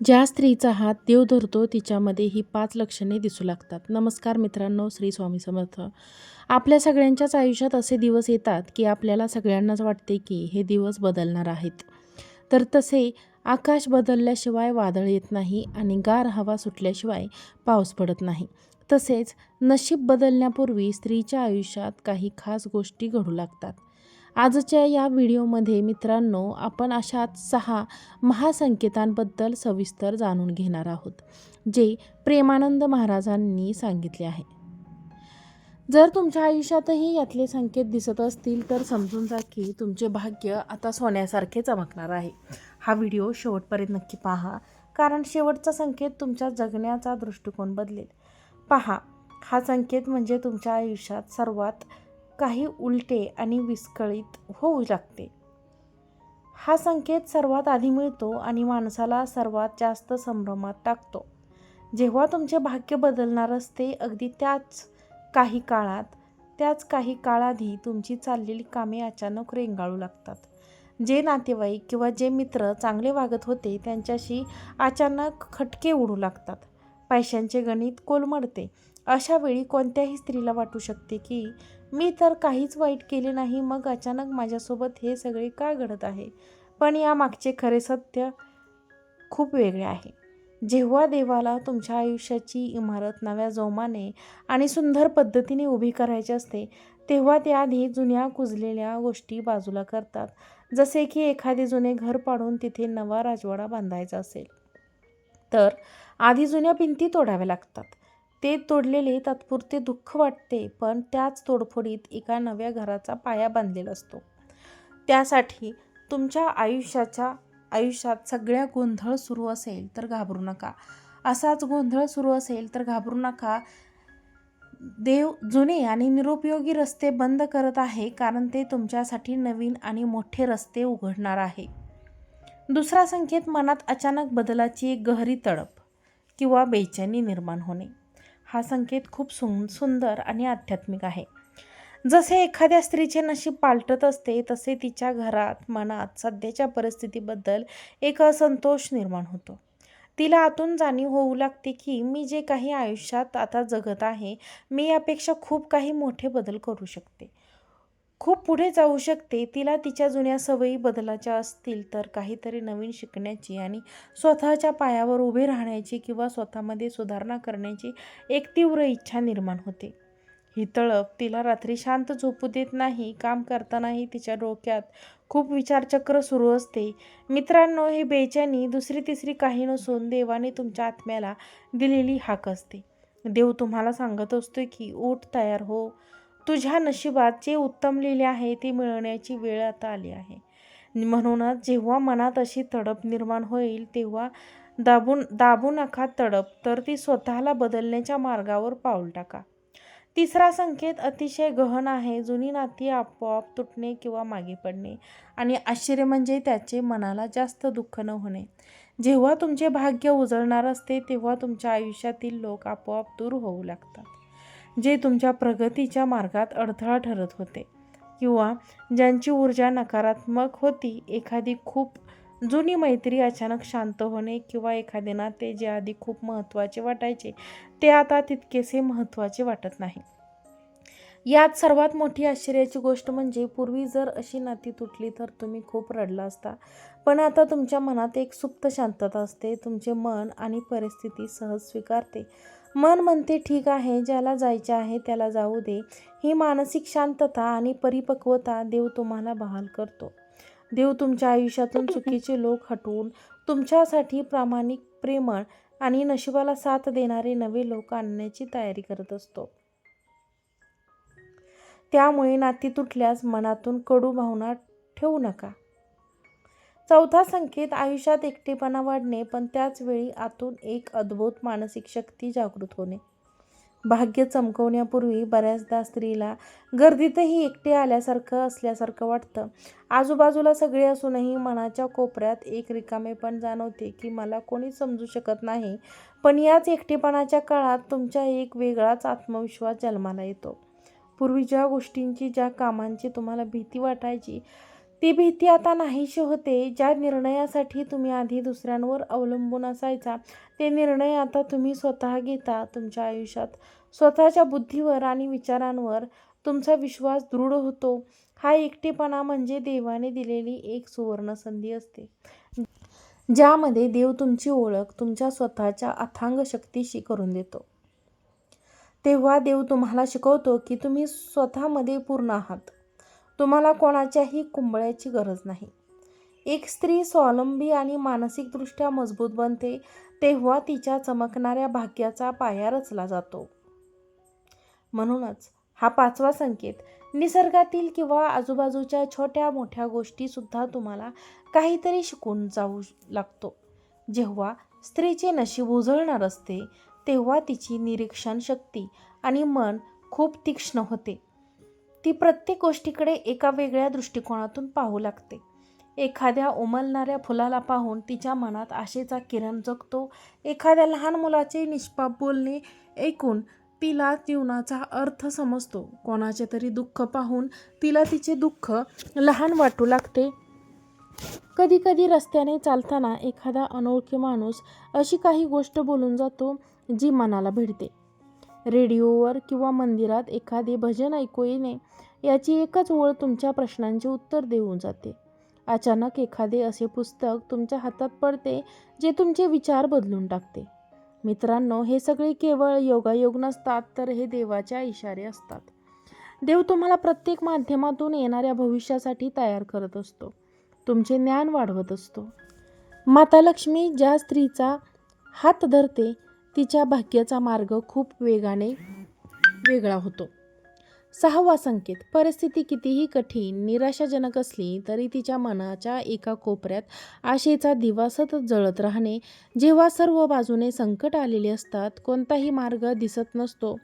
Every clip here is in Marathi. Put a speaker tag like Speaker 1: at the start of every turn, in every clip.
Speaker 1: ज्या स्त्रीचा हात देव धरतो तिच्यामध्ये ही 5 लक्षणे दिसू लागतात. नमस्कार मित्रांनो, श्री स्वामी समर्थ. आपल्या सगळ्यांच्याच आयुष्यात असे दिवस येतात की आपल्याला सगळ्यांनाच वाटते की हे दिवस बदलणार आहेत. तर तसे आकाश बदलल्याशिवाय वादळ येत नाही आणि गार हवा सुटल्याशिवाय पाऊस पडत नाही. तसेच नशीब बदलण्यापूर्वी स्त्रीच्या आयुष्यात काही खास गोष्टी घडू लागतात. आजच्या या व्हिडिओमध्ये मित्रांनो, आपण अशाच 6 महासंकेतांबद्दल सविस्तर जाणून घेणार आहोत, जे प्रेमानंद महाराजांनी सांगितले आहे. जर तुमच्या आयुष्यातही यातले संकेत दिसत असतील तर समजून जा की तुमचे भाग्य आता सोन्यासारखे चमकणार आहे. हा व्हिडिओ शेवटपर्यंत नक्की पहा, कारण शेवटचा संकेत तुमच्या जगण्याचा दृष्टिकोन बदलेल. पहा, हा संकेत म्हणजे तुमच्या आयुष्यात सर्वात काही उलटे आणि विस्कळीत होऊ लागते. हा संकेत सर्वात आधी मिळतो आणि माणसाला सर्वात जास्त संभ्रमात टाकतो. जेव्हा तुमचे भाग्य बदलणार असते, अगदी त्याच काही काळाआधी तुमची चाललेली कामे अचानक रेंगाळू लागतात. जे नातेवाईक किंवा जे मित्र चांगले वागत होते त्यांच्याशी अचानक खटके उडू लागतात. पैशांचे गणित कोलमडते. अशा वेळी कोणत्याही स्त्रीला वाटू शकते की मी तर काहीच वाईट केले नाही, मग अचानक माझ्यासोबत हे सगळे का घडत आहे. पण यामागचे खरे सत्य खूप वेगळे आहे. जेव्हा देवाला तुमच्या आयुष्याची इमारत नव्या जोमाने आणि सुंदर पद्धतीने उभी करायची असते, तेव्हा ते आधी जुन्या कुजलेल्या गोष्टी बाजूला करतात. जसे की एखादे जुने घर पाडून तिथे नवा राजवाडा बांधायचा असेल, तर आधी जुन्या भिंती तोडाव्या लागतात. ते तोडलेले तात्पुरते दुःख वाटते, पण त्याच तोडफोडीत एका नव्या घराचा पाया बांधलेला असतो. त्यासाठी तुमच्या आयुष्यात सगळ्या गोंधळ सुरू असेल तर घाबरू नका. असाच गोंधळ सुरू असेल तर घाबरू नका. देव जुने आणि निरुपयोगी रस्ते बंद करत आहे, कारण ते तुमच्यासाठी नवीन आणि मोठे रस्ते उघडणार आहे. दुसरा संकेत, मनात अचानक बदलाची एक गहरी तडप किंवा बेचैनी निर्माण होणे. हा संकेत खूप सुंदर आणि आध्यात्मिक आहे. जसे एखाद्या स्त्रीचे नशीब पालटत असते, तसे तिच्या घरात मनात सध्याच्या परिस्थितीबद्दल एक असंतोष निर्माण होतो. तिला आतून जाणीव होऊ लागते की मी जे काही आयुष्यात आता जगत आहे, मी यापेक्षा खूप काही मोठे बदल करू शकते, खूप पुढे जाऊ शकते. तिला तिच्या जुन्या सवयी बदलायच्या असतील तर काहीतरी नवीन शिकण्याची आणि स्वतःच्या पायावर उभे राहण्याची किंवा स्वतःमध्ये सुधारणा करण्याची एक तीव्र इच्छा निर्माण होते. ही तळप तिला रात्री शांत झोपू देत नाही. काम करतानाही तिच्या डोक्यात खूप विचारचक्र सुरू असते. मित्रांनो, ही बेचैनी दुसरी तिसरी काही नसून देवाने तुमच्या आत्म्याला दिलेली हाक असते. देव तुम्हाला सांगत असतो की उठ, तयार हो. तुझ्या नशिबात जे उत्तम लिहिले आहे ते मिळवण्याची वेळ आता आली आहे. म्हणूनच जेव्हा मनात अशी तडप निर्माण होईल, तेव्हा दाबू नका तडप, तर ती स्वतःला बदलण्याच्या मार्गावर पाऊल टाका. तिसरा संकेत अतिशय गहन आहे. जुनी नाती आपोआप तुटणे किंवा मागे पडणे. आणि आश्चर्य म्हणजे त्याचे मनाला जास्त दुःख न होणे. जेव्हा तुमचे भाग्य उजळणार असते, तेव्हा तुमच्या आयुष्यातील लोक आपोआप दूर होऊ लागतात, जे तुमच्या प्रगतीच्या मार्गात अडथळा ठरत होते किंवा ज्यांची ऊर्जा नकारात्मक होती. एखादी खूप जुनी मैत्री अचानक शांत होणे किंवा एखादे नाते जे आधी खूप महत्त्वाचे वाटायचे ते आता तितकेसे महत्त्वाचे वाटत नाही. यात सर्वात मोठी आश्चर्याची गोष्ट म्हणजे पूर्वी जर अशी नाती तुटली तर तुम्ही खूप रडला असता, पण आता तुमच्या मनात एक सुप्त शांतता असते. तुमचे मन आणि परिस्थिती सहज स्वीकारते. मन म्हणते ठीक आहे, ज्याला जायचे आहे त्याला जाऊ दे. ही मानसिक शांतता आणि परिपक्वता देव तुम्हाला बहाल करतो. देव तुमच्या आयुष्यातून चुकीचे लोक हटवून तुमच्यासाठी प्रामाणिक, प्रेमळ आणि नशिबाला साथ देणारे नवे लोक आणण्याची तयारी करत असतो. त्यामुळे नाती तुटल्यास मनातून कडू भावना ठेवू नका. चौथा संकेत, आयुष्यात एकटेपणा वाढणे, पण त्याच वेळी आतून एक अद्भुत मानसिक शक्ती जागृत होणे. भाग्य चमकवण्यापूर्वी बऱ्याचदा स्त्रीला गर्दीतही एकटे असल्यासारखं वाटतं. आजूबाजूला सगळे असूनही मनाच्या कोपऱ्यात एक रिकामेपण जाणवते की मला कोणी समजू शकत नाही. पण याच एकटेपणाच्या काळात तुमच्या एक वेगळाच आत्मविश्वास जन्माला येतो. पूर्वी ज्या गोष्टींची, ज्या कामांची तुम्हाला भीती वाटायची, ती भीती आता नाहीशी होते. ज्या निर्णयासाठी तुम्ही आधी दुसऱ्यांवर अवलंबून असायचा, ते निर्णय आता तुम्ही स्वतः घेता. तुमच्या आयुष्यात स्वतःच्या बुद्धीवर आणि विचारांवर तुमचा विश्वास दृढ होतो. हा एकटेपणा म्हणजे देवाने दिलेली एक सुवर्ण संधी असते, ज्यामध्ये देव तुमची ओळख तुमच्या स्वतःच्या अथांग शक्तीशी करून देतो. तेव्हा देव तुम्हाला शिकवतो की तुम्ही स्वतःमध्ये पूर्ण आहात. तुम्हाला कोणाच्याही कुंबळ्याची गरज नाही. एक स्त्री स्वावलंबी आणि मानसिकदृष्ट्या मजबूत बनते तेव्हा तिच्या चमकणाऱ्या भाग्याचा पाया रचला जातो. म्हणूनच हा 5वा संकेत, निसर्गातील किंवा आजूबाजूच्या छोट्या मोठ्या गोष्टीसुद्धा तुम्हाला काहीतरी शिकून जाऊ लागतो. जेव्हा स्त्रीचे नशीब उजळणार असते तेव्हा तिची निरीक्षण शक्ती आणि मन खूप तीक्ष्ण होते. ती प्रत्येक गोष्टीकडे एका वेगळ्या दृष्टिकोनातून पाहू लागते. एखाद्या उमलणाऱ्या फुलाला पाहून तिच्या मनात आशेचा किरण जगतो. एखाद्या लहान मुलाचे निष्पाप बोलणे ऐकून तिला जीवनाचा अर्थ समजतो. कोणाचे तरी दुःख पाहून तिला तिचे दुःख लहान वाटू लागते. कधी कधी रस्त्याने चालताना एखादा अनोळखी माणूस अशी काही गोष्ट बोलून जातो जी मनाला भिडते. रेडिओवर किंवा मंदिरात एखादे भजन ऐकू येणे याची एकच ओळ तुमच्या प्रश्नांचे उत्तर देऊन जाते. अचानक एखादे असे पुस्तक तुमच्या हातात पडते जे तुमचे विचार बदलून टाकते. मित्रांनो, हे सगळे केवळ योगायोग नसतात, तर हे देवाच्या इशारे असतात. देव तुम्हाला प्रत्येक माध्यमातून येणाऱ्या भविष्यासाठी तयार करत असतो. तुमचे ज्ञान वाढवत असतो. माता लक्ष्मी ज्या स्त्रीचा हात धरते तिच्या भाग्याचा मार्ग खूप वेगाने वेगळा होतो. 6वा संकेत, परिस्थिती कितीही कठीण, निराशाजनक असली तरी तिच्या मनाच्या एका कोपऱ्यात आशेचा दिवा सतत जळत राहणे. जेव्हा सर्व बाजूने संकट आलेले असतात, कोणताही मार्ग दिसत नसतो,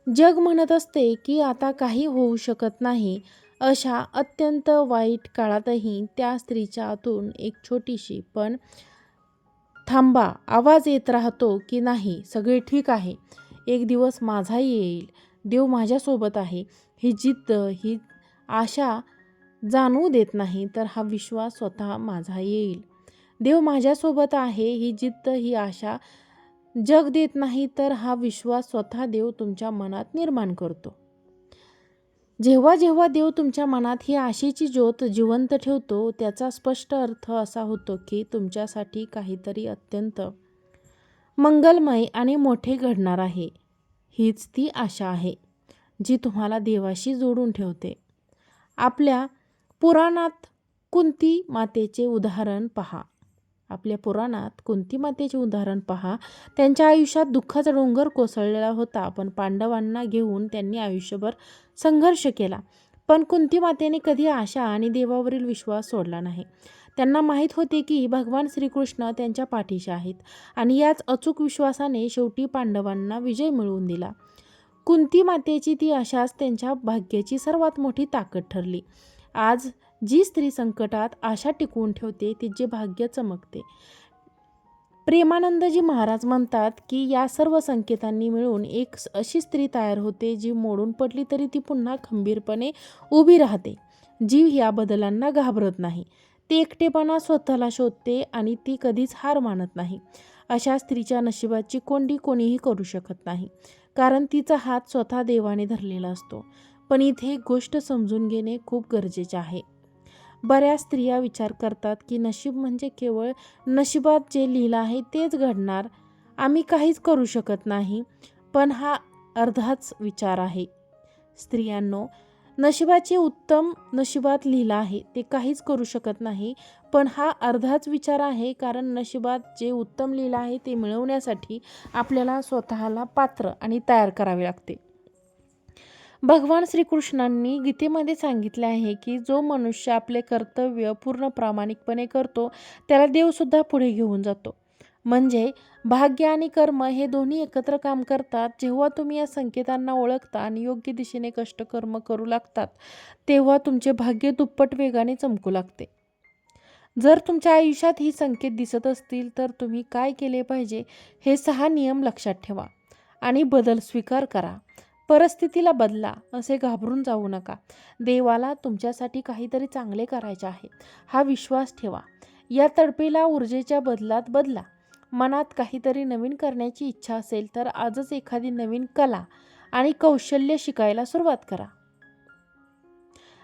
Speaker 1: जग म्हणत असते की आता काही होऊ शकत नाही, अशा अत्यंत वाईट काळातही त्या स्त्रीच्या आतून एक छोटीशी पण थांबा आवाज येत राहतो की नाही, सगळे ठीक आहे, एक दिवस माझाही येईल, देव माझ्यासोबत आहे. ही जिद्द, ही आशा जाणवू देत नाही, तर हा विश्वास स्वतः माझा येईल. देव माझ्यासोबत आहे ही जिद्द, ही आशा जग देत नाही, तर हा विश्वास स्वतः देव तुमच्या मनात निर्माण करतो. जेव्हा जेव्हा देव तुमच्या मनात ही आशेची ज्योत जिवंत ठेवतो, त्याचा स्पष्ट अर्थ असा होतो की तुमच्यासाठी काहीतरी अत्यंत मंगलमय आणि मोठे घडणार आहे. हीच ती आशा आहे जी तुम्हाला देवाशी जोडून ठेवते. आपल्या पुराणात कुंती मातेचे उदाहरण पहा. त्यांच्या आयुष्यात दुःखाचा डोंगर कोसळलेला होता, पण पांडवांना घेऊन त्यांनी आयुष्यभर संघर्ष केला. पण कुंती मातेने कधी आशा आणि देवावरील विश्वास सोडला नाही. त्यांना माहीत होते की भगवान श्रीकृष्ण त्यांच्या पाठीशी आहेत आणि याच अचूक विश्वासाने शेवटी पांडवांना विजय मिळवून दिला. कुंती मातेची ती आशाच त्यांच्या भाग्याची सर्वात मोठी ताकद ठरली. आज जी स्त्री संकटात आशा टिकवून ठेवते तिचे भाग्य चमकते. प्रेमानंदजी महाराज म्हणतात की या सर्व संकेतांनी मिळून एक अशी स्त्री तयार होते जी मोडून पडली तरी ती पुन्हा खंबीरपणे उभी राहते. जी या बदलांना घाबरत नाही, ती एकटेपणा स्वतःला शोधते आणि ती कधीच हार मानत नाही. अशा स्त्रीच्या नशिबाची कोंडी कोणीही करू शकत नाही, कारण तिचा हात स्वतः देवाने धरलेला असतो. पण इथे एक गोष्ट समजून घेणे खूप गरजेचे आहे. बऱ्याच स्त्रिया विचार करतात की नशीब म्हणजे केवळ नशिबात जे लिहिलं आहे तेच घडणार, आम्ही काहीच करू शकत नाही. पण हा अर्धाच विचार आहे. स्त्रियांनो, नशिबाचे उत्तम नशिबात लिहिलं आहे ते काहीच करू शकत नाही, पण हा अर्धाच विचार आहे, कारण नशिबात जे उत्तम लिहिलं आहे ते मिळवण्यासाठी आपल्याला स्वतःला पात्र आणि तयार करावे लागते. भगवान श्रीकृष्णांनी गीतेमध्ये सांगितले आहे की जो मनुष्य आपले कर्तव्य पूर्ण प्रामाणिकपणे करतो त्याला देवसुद्धा पुढे घेऊन जातो. म्हणजे भाग्य आणि कर्म हे दोन्ही एकत्र काम करतात. जेव्हा तुम्ही या संकेतांना ओळखता आणि योग्य दिशेने कष्टकर्म करू लागतात तेव्हा तुमचे भाग्य दुप्पट वेगाने चमकू लागते. जर तुमच्या आयुष्यात ही संकेत दिसत असतील तर तुम्ही काय केले पाहिजे हे 6 नियम लक्षात ठेवा आणि बदल स्वीकार करा. परिस्थितीला बदला असे घाबरून जाऊ नका. देवाला तुमच्यासाठी काहीतरी चांगले करायचे आहे हा विश्वास ठेवा. या तडपेला ऊर्जेच्या बदलात बदला. मनात काहीतरी नवीन करण्याची इच्छा असेल तर आजच एखादी नवीन कला आणि कौशल्य शिकायला सुरुवात करा.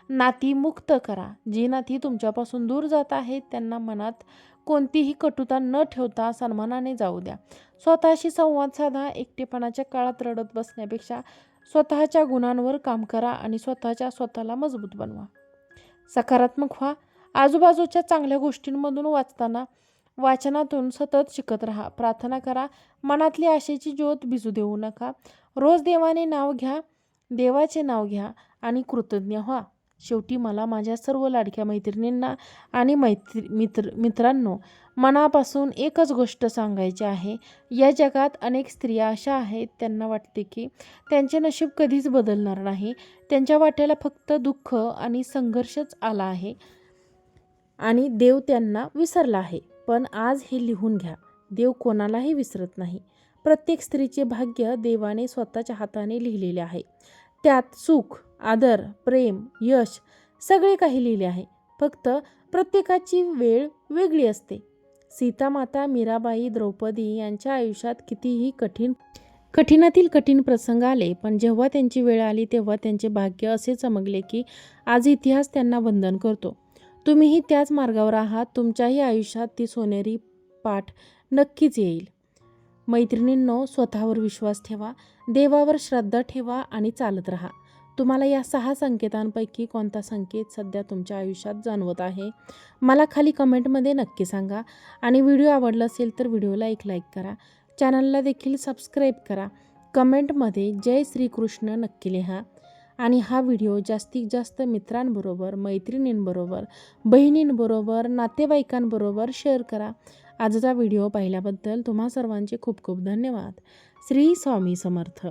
Speaker 1: नाती मुक्त करा. जी नाती तुमच्यापासून दूर जात आहेत त्यांना मनात कोणतीही कटुता न ठेवता सन्मानाने जाऊ द्या. स्वतःशी संवाद साधा. एकटेपणाच्या काळात रडत बसण्यापेक्षा स्वतःच्या गुणांवर काम करा आणि स्वतःला मजबूत बनवा. सकारात्मक व्हा. आजूबाजूच्या चांगल्या गोष्टींमधून वाचनातून सतत शिकत राहा. प्रार्थना करा. मनातली आशेची ज्योत भिजू देऊ नका. रोज देवाचे नाव घ्या आणि कृतज्ञ व्हा. शेवटी मला माझ्या सर्व लाडक्या मैत्रिणींना आणि मित्रांनो मनापासून एकच गोष्ट सांगायची आहे. या जगात अनेक स्त्रिया अशा आहेत त्यांना वाटते की त्यांचे नशीब कधीच बदलणार नाही. त्यांच्या वाट्याला फक्त दुःख आणि संघर्षच आला आहे आणि देव त्यांना विसरला आहे. पण आज हे लिहून घ्या, देव कोणालाही विसरत नाही. प्रत्येक स्त्रीचे भाग्य देवाने स्वतःच्या हाताने लिहिलेले आहे. त्यात सुख, आदर, प्रेम, यश सगळे काही लिहिले आहे. फक्त प्रत्येकाची वेळ वेगळी असते. सीतामाता, मीराबाई, द्रौपदी यांच्या आयुष्यात कितीही कठीणातील कठीण प्रसंग आले, पण जेव्हा त्यांची वेळ आली तेव्हा त्यांचे भाग्य असे चमकले की आज इतिहास त्यांना वंदन करतो. तुम्हीही त्याच मार्गावर आहात. तुमच्याही आयुष्यात ती सोनेरी पाठ नक्कीच येईल. मैत्रिणींनो, स्वतःवर विश्वास ठेवा, देवावर श्रद्धा ठेवा आणि चालत राहा. तुम्हाला या 6 संकेतांपैकी कोणता संकेत सध्या तुमच्या आयुष्यात जाणवत आहे मला खाली कमेंटमध्ये नक्की सांगा. आणि व्हिडिओ आवडला असेल तर व्हिडिओला एक लाईक करा. चॅनलला देखील सबस्क्राईब करा. कमेंटमध्ये जय श्रीकृष्ण नक्की लिहा. आणि हा व्हिडिओ जास्तीत जास्त मित्रांबरोबर, मैत्रिणींबरोबर, बहिणींबरोबर, नातेवाईकांबरोबर शेअर करा. आजचा व्हिडिओ पाहिल्याबद्दल तुम्हा सर्वांचे खूप खूप धन्यवाद. श्री स्वामी समर्थ.